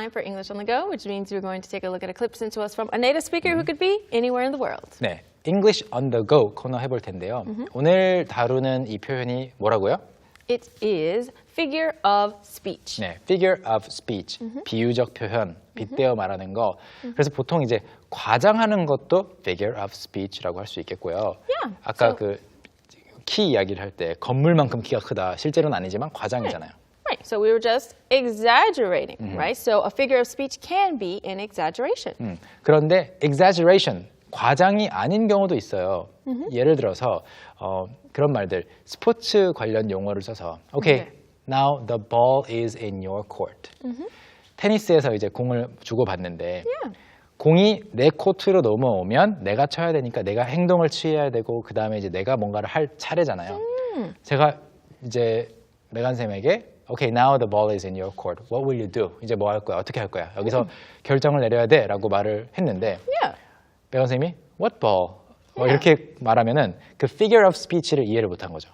time for English on the go, which means we're going to take a look at a clip sent to us from a native speaker who could be anywhere in the world. 네, English on the go 코너 해볼 텐데요. 오늘 다루는 이 표현이 뭐라고요? It is figure of speech. 네, figure of speech, 비유적 표현, 빗대어 말하는 거. 그래서 보통 이제 과장하는 것도 figure of speech라고 할 수 있겠고요. Yeah, 아까 그 키 이야기를 할 때 건물만큼 키가 크다. 실제로는 아니지만 과장이잖아요. Right, so we were just exaggerating, right? So a figure of speech can be an exaggeration. 그런데 exaggeration, 과장이 아닌 경우도 있어요. 예를 들어서 그런 말들, 스포츠 관련 용어를 써서 Okay, now the ball is in your court. 테니스에서 이제 공을 주고받는데 공이 내 코트로 넘어오면 내가 쳐야 되니까 내가 행동을 취해야 되고 그 다음에 이제 내가 뭔가를 할 차례잖아요. 제가 이제 메간 쌤에게 Okay, now the ball is in your court. What will you do? 이제 뭐 할 거야? 어떻게 할 거야? 여기서 결정을 내려야 돼 라고 말을 했는데 메간 쌤이 What ball? 이렇게 말하면은 그 figure of speech를 이해를 못한 거죠.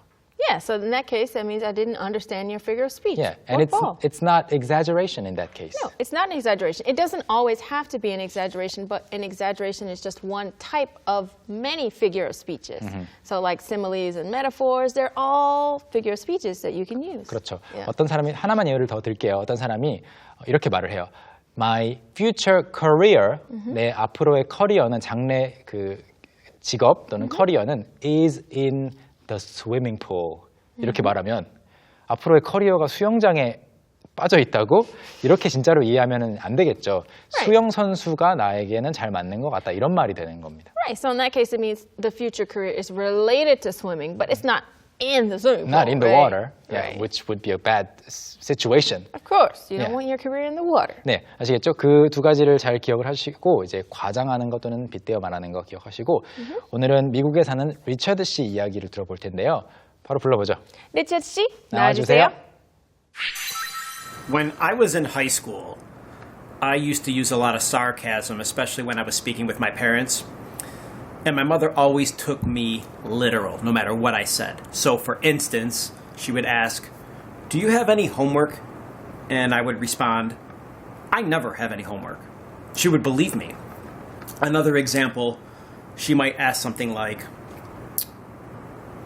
Yeah, so in that case, that means I didn't understand your figure of speech. Yeah, and it's not exaggeration in that case. No, it's not an exaggeration. It doesn't always have to be an exaggeration, but an exaggeration is just one type of many figure of speeches. So like similes and metaphors, they're all figure of speeches that you can use. 그렇죠. Yeah. 어떤 사람이 하나만 예를 더 들게요. 어떤 사람이 이렇게 말을 해요. My future career, 내 앞으로의 커리어는 장래 그 직업 또는 커리어는 is in the swimming pool. 이렇게 말하면 앞으로의 커리어가 수영장에 빠져 있다고 이렇게 진짜로 이해하면 안 되겠죠. 수영 선수가 나에게는 잘 맞는 것 같다. 이런 말이 되는 겁니다. Right, so in that case, it means the future career is related to swimming, but it's not in the swimming pool. Not in the right? water, Right. which would be a bad situation. Of course, you don't Yeah. want your career in the water. 네, 아시겠죠? 그 두 가지를 잘 기억을 하시고 이제 과장하는 것 또는 빗대어 말하는 거 기억하시고 오늘은 미국에 사는 리처드 씨 이야기를 들어볼 텐데요. 바로 불러보죠. 리처드 씨, 나와주세요. When I was in high school, I used to use a lot of sarcasm, especially when I was speaking with my parents. And my mother always took me literal, no matter what I said. So, for instance, she would ask, "Do you have any homework?" And I would respond, "I never have any homework." She would believe me. Another example, she might ask something like,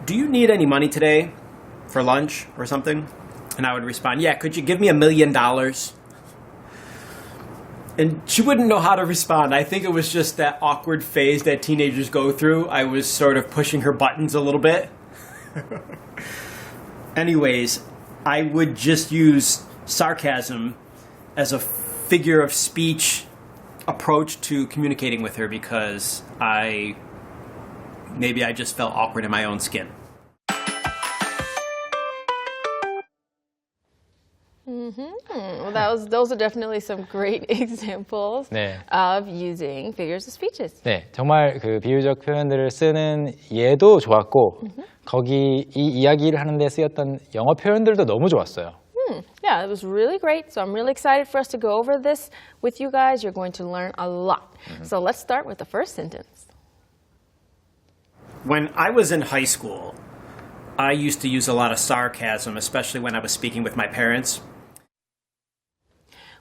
"Do you need any money today for lunch or something?" And I would respond, "Yeah, could you give me $1 million?" And she wouldn't know how to respond. I think it was just that awkward phase that teenagers go through. I was sort of pushing her buttons a little bit. Anyways, I would just use sarcasm as a figure of speech approach to communicating with her because maybe I just felt awkward in my own skin. Well, those are definitely some great examples 네. of using figures of speeches. 네, 정말 그 비유적 표현들을 쓰는 예도 좋았고 거기 이 이야기를 하는데 쓰였던 영어 표현들도 너무 좋았어요. Yeah, it was really great. So I'm really excited for us to go over this with you guys. You're going to learn a lot. So let's start with the first sentence. When I was in high school, I used to use a lot of sarcasm, especially when I was speaking with my parents.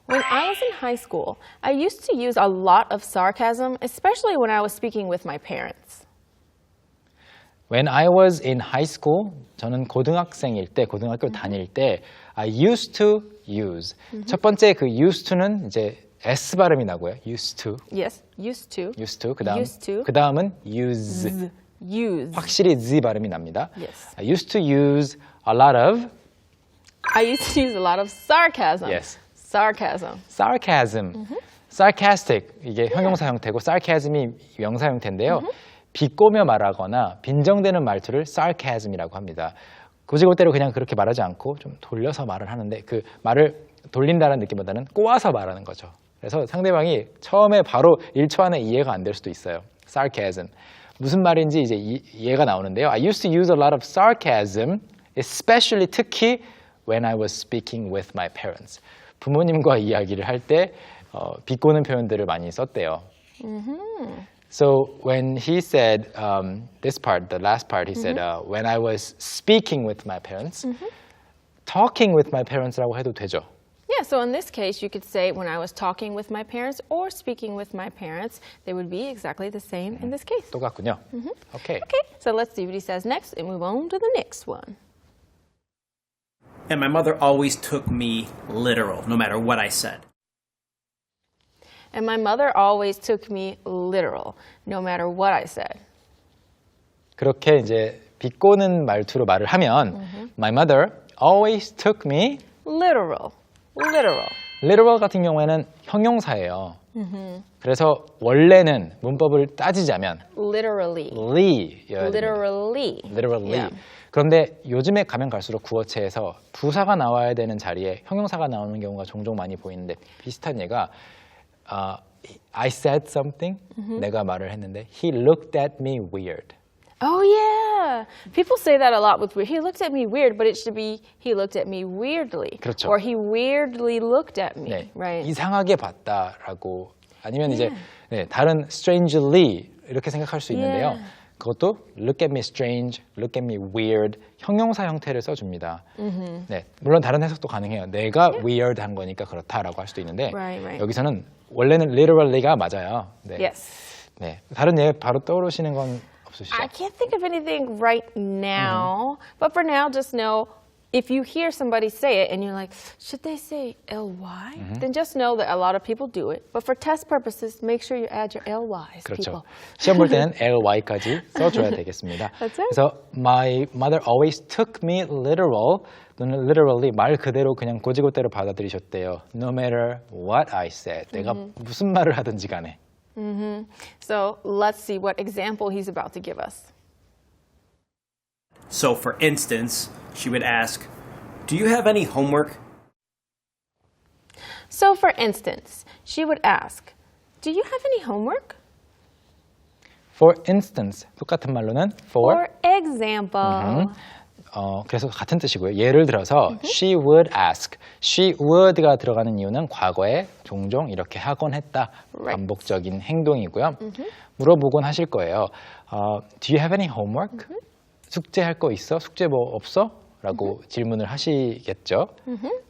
When I was in high school, I used to use a lot of sarcasm, especially when I was speaking with my parents. When I was in high school, 저는 고등학생일 때, 고등학교 다닐 때 I used to use. 첫 번째 그 used to는 이제 S 발음이 나고요. used to. Yes, used to. used to. 그다음 Used to. 그다음은 use. Use. 확실히 Z 발음이 납니다. Yes. I used to use a lot of I used to use a lot of sarcasm. Yes. Sarcasm. sarcasm. sarcastic 이게 형용사 형태고 sarcasm이 명사 형태인데요. 비꼬며 말하거나 빈정대는 말투를 sarcasm이라고 합니다. 곧이곧대로 그냥 그렇게 말하지 않고 좀 돌려서 말을 하는데 그 말을 돌린다는 느낌보다는 꼬아서 말하는 거죠. 그래서 상대방이 처음에 바로 1초 안에 이해가 안 될 수도 있어요. sarcasm. 무슨 말인지 이제 이해가 나오는데요. I used to use a lot of sarcasm, especially 특히 when I was speaking with my parents. 부모님과 이야기를 할 때 비꼬는 표현들을 많이 썼대요. So when he said this part, the last part, he said when I was speaking with my parents, talking with my parents라고 해도 되죠. Yeah, so in this case, you could say when I was talking with my parents or speaking with my parents, they would be exactly the same in this case. 똑같군요. 오케이. Okay, so let's see what he says next and move on to the next one. And my mother always took me literal, no matter what I said. And my mother always took me literal, no matter what I said. 그렇게 이제 비꼬는 말투로 말을 하면 My mother always took me Literal. Literal. literal 같은 경우에는 형용사예요. 그래서 원래는 문법을 따지자면 Literally. ly여야 됩니다. Literally. literally. Yeah. 그런데 요즘에 가면 갈수록 구어체에서 부사가 나와야 되는 자리에 형용사가 나오는 경우가 종종 많이 보이는데 비슷한 예가 I said something. 내가 말을 했는데 He looked at me weird. Oh, yeah. People say that a lot with weird. He looked at me weird, but it should be he looked at me weirdly. 그렇죠. Or he weirdly looked at me. 네, Right. 이상하게 봤다라고 아니면 이제 네, 다른 strangely 이렇게 생각할 수 있는데요. Yeah. 그것도 look at me strange, look at me weird 형용사 형태를 써줍니다. 네, 물론 다른 해석도 가능해요. 내가 weird한 거니까 그렇다라고 할 수도 있는데 Right. 여기서는 원래는 literally가 맞아요. 네. Yes. 네, 다른 예 바로 떠오르시는 건 없으시죠? I can't think of anything right now, but for now, just know if you hear somebody say it and you're like, should they say ly? Then just know that a lot of people do it. But for test purposes, make sure you add your ly's, 그렇죠. people. 시험 볼 때는 ly까지 써줘야 되겠습니다. That's right. 그래서 my mother always took me literal 또는 literally 말 그대로 그냥 고지고대로 받아들이셨대요. No matter what I said. 내가 무슨 말을 하든지 간에. So let's see what example he's about to give us. So, for instance, she would ask, "Do you have any homework?" So for instance, she would ask, do you have any homework? For instance, 똑같은 말로는 For example. 그래서 같은 뜻이고요. 예를 들어서 she would ask. she would가 들어가는 이유는 과거에 종종 이렇게 하곤 했다. Right. 반복적인 행동이고요. 물어보곤 하실 거예요. Do you have any homework? 숙제할 거 있어? 숙제 뭐 없어? 라고 질문을 하시겠죠.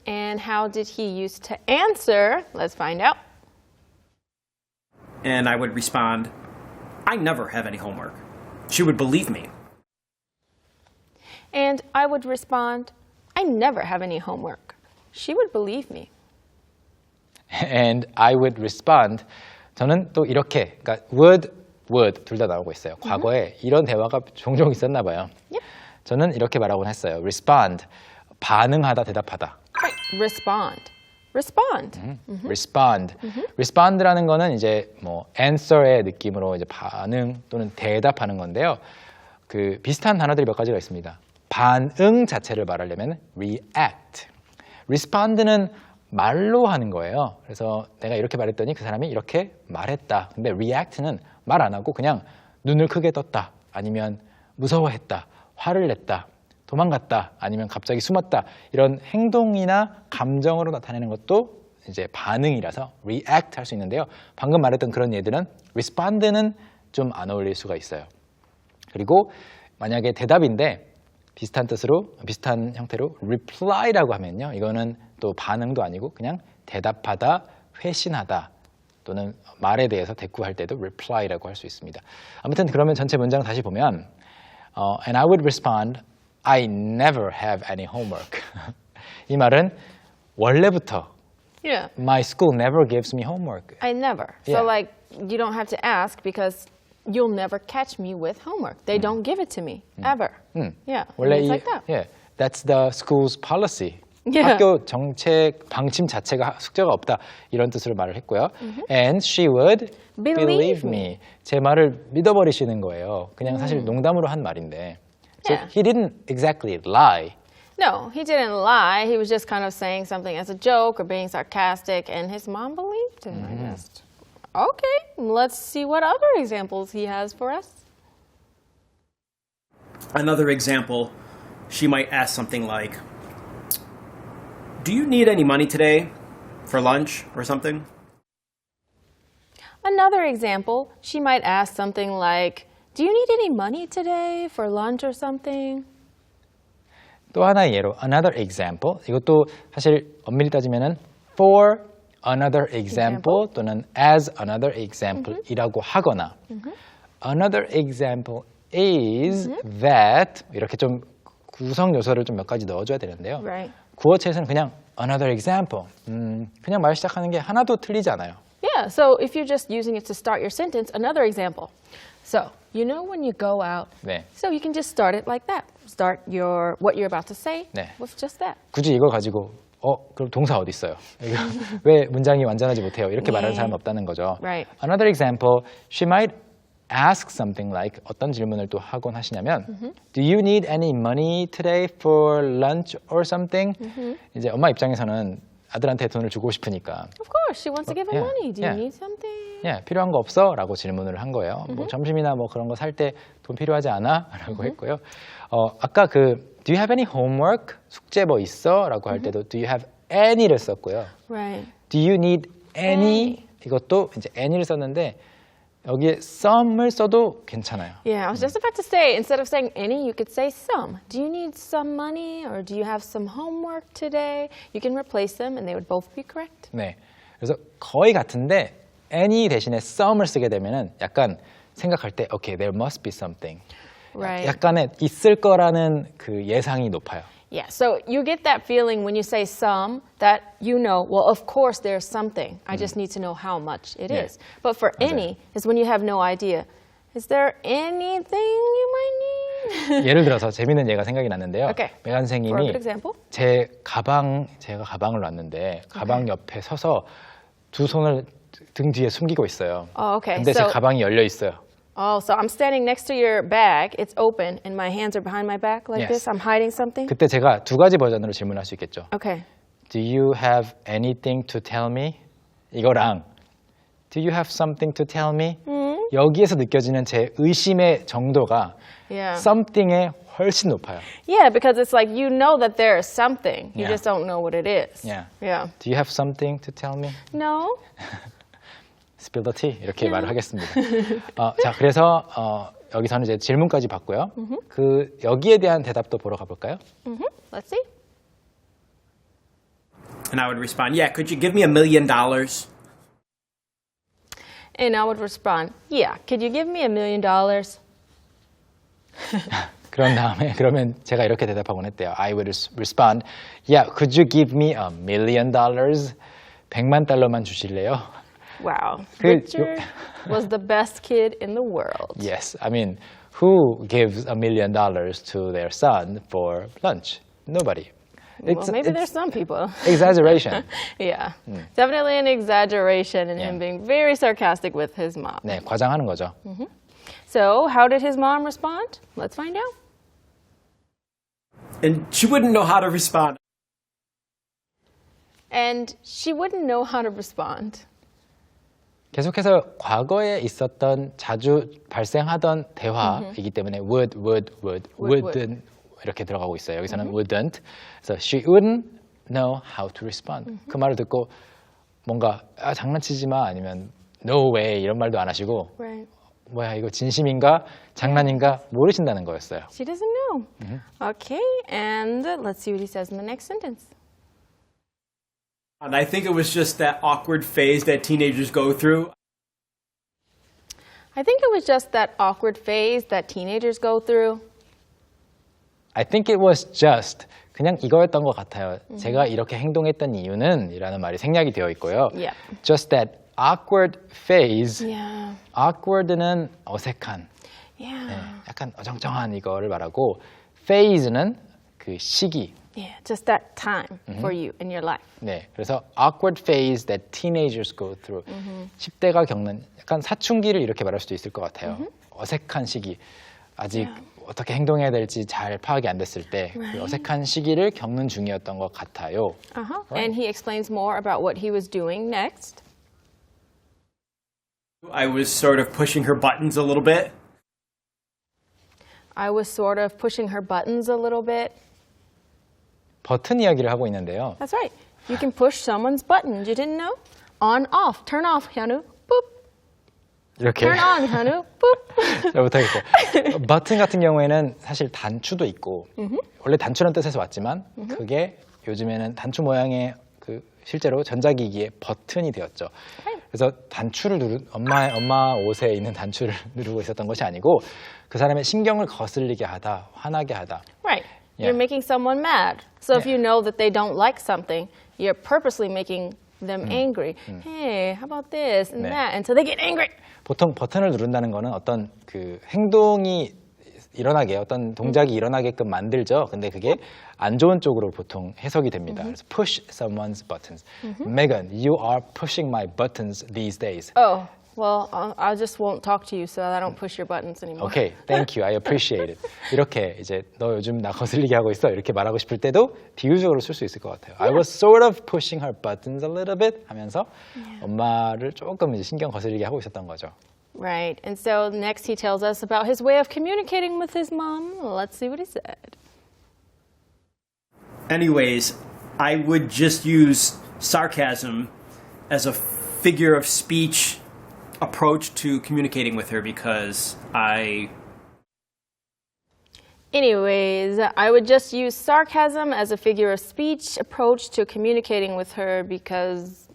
And how did he use to answer? Let's find out. And I would respond, "I never have any homework." She would believe me. And I would respond, I never have any homework. She would believe me. And I would respond. 저는 또 이렇게, 그러니까 would 둘 다 나오고 있어요. 과거에 이런 대화가 종종 있었나 봐요. Yep. 저는 이렇게 말하곤 했어요. respond, 반응하다, 대답하다. Right. Respond. Respond. respond. respond라는 거는 이제 뭐 answer의 느낌으로 이제 반응 또는 대답하는 건데요. 그 비슷한 단어들이 몇 가지가 있습니다. 반응 자체를 말하려면 react. respond는 말로 하는 거예요. 그래서 내가 이렇게 말했더니 그 사람이 이렇게 말했다. 근데 react는 말 안 하고 그냥 눈을 크게 떴다. 아니면 무서워했다. 화를 냈다. 도망갔다. 아니면 갑자기 숨었다. 이런 행동이나 감정으로 나타내는 것도 이제 반응이라서 react 할 수 있는데요. 방금 말했던 그런 예들은 respond는 좀 안 어울릴 수가 있어요. 그리고 만약에 대답인데 비슷한 뜻으로, 비슷한 형태로 reply라고 하면요. 이거는 또 반응도 아니고 그냥 대답하다, 회신하다 또는 말에 대해서 대꾸할 때도 reply라고 할 수 있습니다. 아무튼 그러면 전체 문장 다시 보면 And I would respond, I never have any homework. 이 말은 원래부터 Yeah. My school never gives me homework. I never. Yeah. So like, you don't have to ask because you'll never catch me with homework. They don't give it to me, ever. Yeah. 원래 it's 이, like that. yeah, that's the school's policy. Yeah. 학교 정책 방침 자체가 숙제가 없다 이런 뜻으로 말을 했고요. And she would Believe me. 제 말을 믿어버리시는 거예요. 그냥 사실 농담으로 한 말인데. So Yeah. he didn't exactly lie. No, he didn't lie. He was just kind of saying something as a joke or being sarcastic, and his mom believed him, I guess. Okay, let's see what other examples he has for us. Another example, she might ask something like, "Do you need any money today for lunch or something?" Another example, she might ask something like, do you need any money today for lunch or something? 또 하나의 예로 another example. 이것도 사실 엄밀히 따지면은 for another example 또는 as another example이라고 하거나 another example is that 이렇게 좀 구성 요소를 좀 몇 가지 넣어줘야 되는데요. Right. 구어체에서는 그냥 another example 그냥 말 시작하는 게 하나도 틀리지 않아요. Yeah, so if you're just using it to start your sentence, another example. So, you know when you go out, 네. so you can just start it like that. Start what you're about to say 네. with just that. 굳이 이걸 가지고 그럼 동사 어디 있어요? 이거 왜 문장이 완전하지 못해요? 이렇게 말하는 사람은 없다는 거죠. Right. Another example, she might ask something like 어떤 질문을 또 하곤 하시냐면 Do you need any money today for lunch or something? 이제 엄마 입장에서는 아들한테 돈을 주고 싶으니까 Of course, she wants to give him Yeah, money. Do you yeah. need something? 필요한 거 없어? 라고 질문을 한 거예요. 뭐 점심이나 뭐 그런 거 살 때 돈 필요하지 않아? 라고 했고요. 아까 Do you have any homework? 숙제 뭐 있어? 라고 할 때도 Do you have any를 썼고요. Right. Do you need any? 이것도 이제 any를 썼는데 여기에 some을 써도 괜찮아요. Yeah, I was just about to say, instead of saying any, you could say some. Do you need some money or do you have some homework today? You can replace them and they would both be correct. 네, 그래서 거의 같은데 any 대신에 some을 쓰게 되면은 약간 생각할 때 okay, there must be something. Right. 약간의 있을 거라는 그 예상이 높아요. Yeah, so you get that feeling when you say some that you know, well, of course there's something. I just need to know how much it Yeah. is. But for 맞아요. any is when you have no idea. Is there anything you might need? 예를 들어서 재밌는 예가 생각이 났는데요. Okay. 메간 For a 선생님이 good example. 제가 가방을 놨는데 가방 옆에 서서 두 손을 등 뒤에 숨기고 있어요. Oh, okay. 근데 제 So, 가방이 열려 있어요. so I'm standing next to your bag. It's open and my hands are behind my back like Yes. this. I'm hiding something. 그때 제가 두 가지 버전으로 질문할 수 있겠죠. Okay. Do you have anything to tell me? 이거랑 Do you have something to tell me? 여기에서 느껴지는 제 의심의 정도가 Yeah. something에 훨씬 높아요. Yeah, because it's like you know that there is something. You Yeah. just don't know what it is. Yeah. Yeah. Do you have something to tell me? No. Spill the tea 이렇게 말을 하겠습니다. 자, 그래서 여기서는 이제 질문까지 봤고요. 여기에 대한 대답도 보러 가볼까요? Let's see. And I would respond, yeah, could you give me $1 million? And I would respond, yeah, could you give me $1 million? 그런 다음에 그러면 제가 이렇게 대답하곤 했대요. I would respond, yeah, could you give me $1 million? 100만 달러만 주실래요? Wow. 그- Richard was the best kid in the world. Yes, I mean, who gives $1 million to their son for lunch? Nobody. Well, maybe there's some people. exaggeration. Yeah. Definitely an exaggeration and him Yeah. being very sarcastic with his mom. 네, 과장하는 거죠. So, how did his mom respond? Let's find out. And she wouldn't know how to respond. And she wouldn't know how to respond. 계속해서 과거에 있었던 자주 발생하던 대화이기 때문에 wouldn't 이렇게 들어가고 있어요. 여기서는 wouldn't. So she wouldn't know how to respond. 그 말을 듣고 뭔가 장난치지 마 아니면 no way 이런 말도 안 하시고 Right. 뭐야 이거 진심인가 장난인가 모르신다는 거였어요. She doesn't know. Okay, and let's see what he says in the next sentence. And I think it was just that awkward phase that teenagers go through. I think it was just that awkward phase that teenagers go through. I think it was just 그냥 이거였던 것 같아요. 제가 이렇게 행동했던 이유는 이라는 말이 생략이 되어 있고요. Yeah. Just that awkward phase. Yeah. awkward는 어색한, Yeah. 네, 약간 어정쩡한 이거를 말하고 phase는 그 시기. Yeah, just that time for you in your life. 네, 그래서 awkward phase that teenagers go through. 10대가 겪는 약간 사춘기를 이렇게 말할 수도 있을 것 같아요. 어색한 시기. 아직 어떻게 행동해야 될지 잘 파악이 안 됐을 때 그 어색한 시기를 겪는 중이었던 것 같아요. And he explains more about what he was doing next. I was sort of pushing her buttons a little bit. I was sort of pushing her buttons a little bit. 버튼 이야기를 하고 있는데요. That's right. You can push someone's buttons. You didn't know? On, off. Turn off, 현우. Boop. 이렇게 Turn on, 현우. Boop. 잘 못하겠어요. 버튼 같은 경우에는 사실 단추도 있고 원래 단추라는 뜻에서 왔지만 그게 요즘에는 단추 모양의 그 실제로 전자기기의 버튼이 되었죠. 그래서 단추를 엄마 옷에 있는 단추를 누르고 있었던 것이 아니고 그 사람의 신경을 거슬리게 하다, 화나게 하다. Right. Yeah. You're making someone mad. So if Yeah. you know that they don't like something, you're purposely making them angry. Hey, how about this and 네. that? And so they get angry. 보통 버튼을 누른다는 거는 어떤 그 행동이 일어나게, 어떤 동작이 일어나게끔 만들죠. 근데 그게 안 좋은 쪽으로 보통 해석이 됩니다. 그래서 push someone's buttons. Megan, you are pushing my buttons these days. Oh, well, I just won't talk to you so I don't push your buttons anymore. Okay, thank you. I appreciate it. 이렇게 이제 너 요즘 나 거슬리게 하고 있어. 이렇게 말하고 싶을 때도 비유적으로 쓸 수 있을 것 같아요. I was sort of pushing her buttons a little bit 하면서 엄마를 조금 이제 신경 거슬리게 하고 있었던 거죠. Right. And so next he tells us about his way of communicating with his mom. Let's see what he said. Anyways, I would just use sarcasm as a figure of speech approach to communicating with her because Anyways, I would just use sarcasm as a figure of speech approach to communicating with her because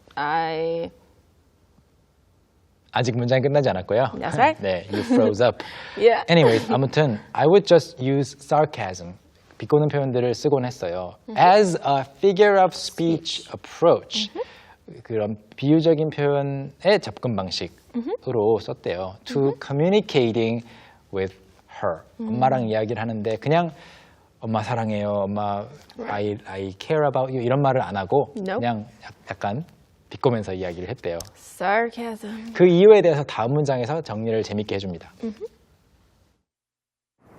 아직 문장이 끝나지 않았고요. That's right. 네, you froze up. Yeah. Anyways, 아무튼 I would just use sarcasm. 비꼬는 표현들을 쓰곤 했어요. As a figure of speech approach. 그런 비유적인 표현의 접근 방식으로 썼대요. To communicating with her. 엄마랑 이야기를 하는데 그냥 엄마 사랑해요. 엄마 I care about you 이런 말을 안 하고 Nope. 그냥 약간 비꼬면서 이야기를 했대요. Sarcasm. 그 이유에 대해서 다음 문장에서 정리를 재밌게 해줍니다.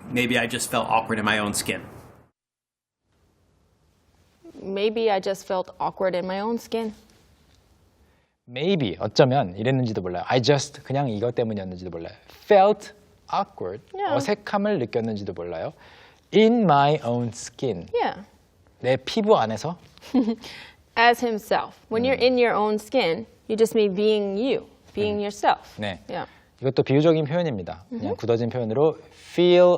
maybe I just felt awkward in my own skin. Maybe I just felt awkward in my own skin. Maybe 어쩌면 이랬는지도 몰라요. I just 그냥 이것 때문이었는지도 몰라요. Felt awkward Yeah. 어색함을 느꼈는지도 몰라요. In my own skin Yeah. 내 피부 안에서 As himself. When you're in your own skin, you just mean being you, being yourself. 네. Yeah. 이것도 비유적인 표현입니다. 그냥 굳어진 표현으로 feel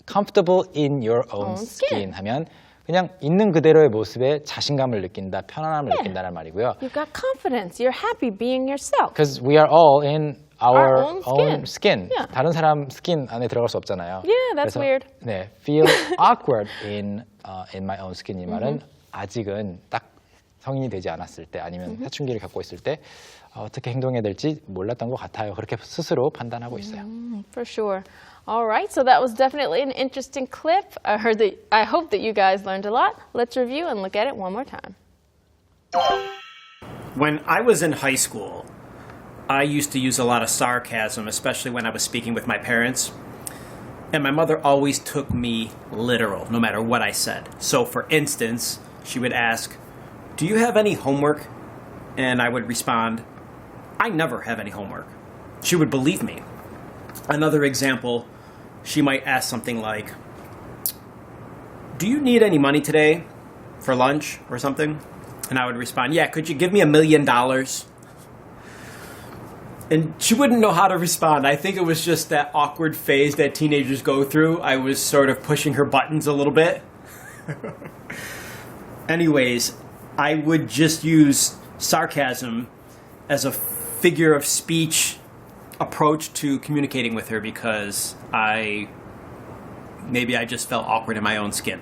comfortable in your own skin 하면 그냥 있는 그대로의 모습에 자신감을 느낀다, 편안함을 느낀다는 말이고요. You've got confidence. You're happy being yourself. Because we are all in our own skin. Yeah. 다른 사람 스킨 안에 들어갈 수 없잖아요. Yeah, that's 그래서, weird. 네, feel awkward in my own skin 이 말은 아직은 딱 성인이 되지 않았을 때 아니면 사춘기를 갖고 있을 때 어떻게 행동해야 될지 몰랐던 것 같아요. 그렇게 스스로 판단하고 있어요. For sure. All right, so that was definitely an interesting clip. I hope that you guys learned a lot. Let's review and look at it one more time. When I was in high school, I used to use a lot of sarcasm, especially when I was speaking with my parents. And my mother always took me literal, no matter what I said. So, for instance, she would ask, "Do you have any homework?" And I would respond, "I never have any homework." She would believe me. Another example, she might ask something like, "Do you need any money today for lunch or something?" And I would respond, "Yeah, could you give me $1 million?" And she wouldn't know how to respond. I think it was just that awkward phase that teenagers go through. I was sort of pushing her buttons a little bit. Anyways, I would just use sarcasm as a figure of speech approach to communicating with her because maybe I just felt awkward in my own skin.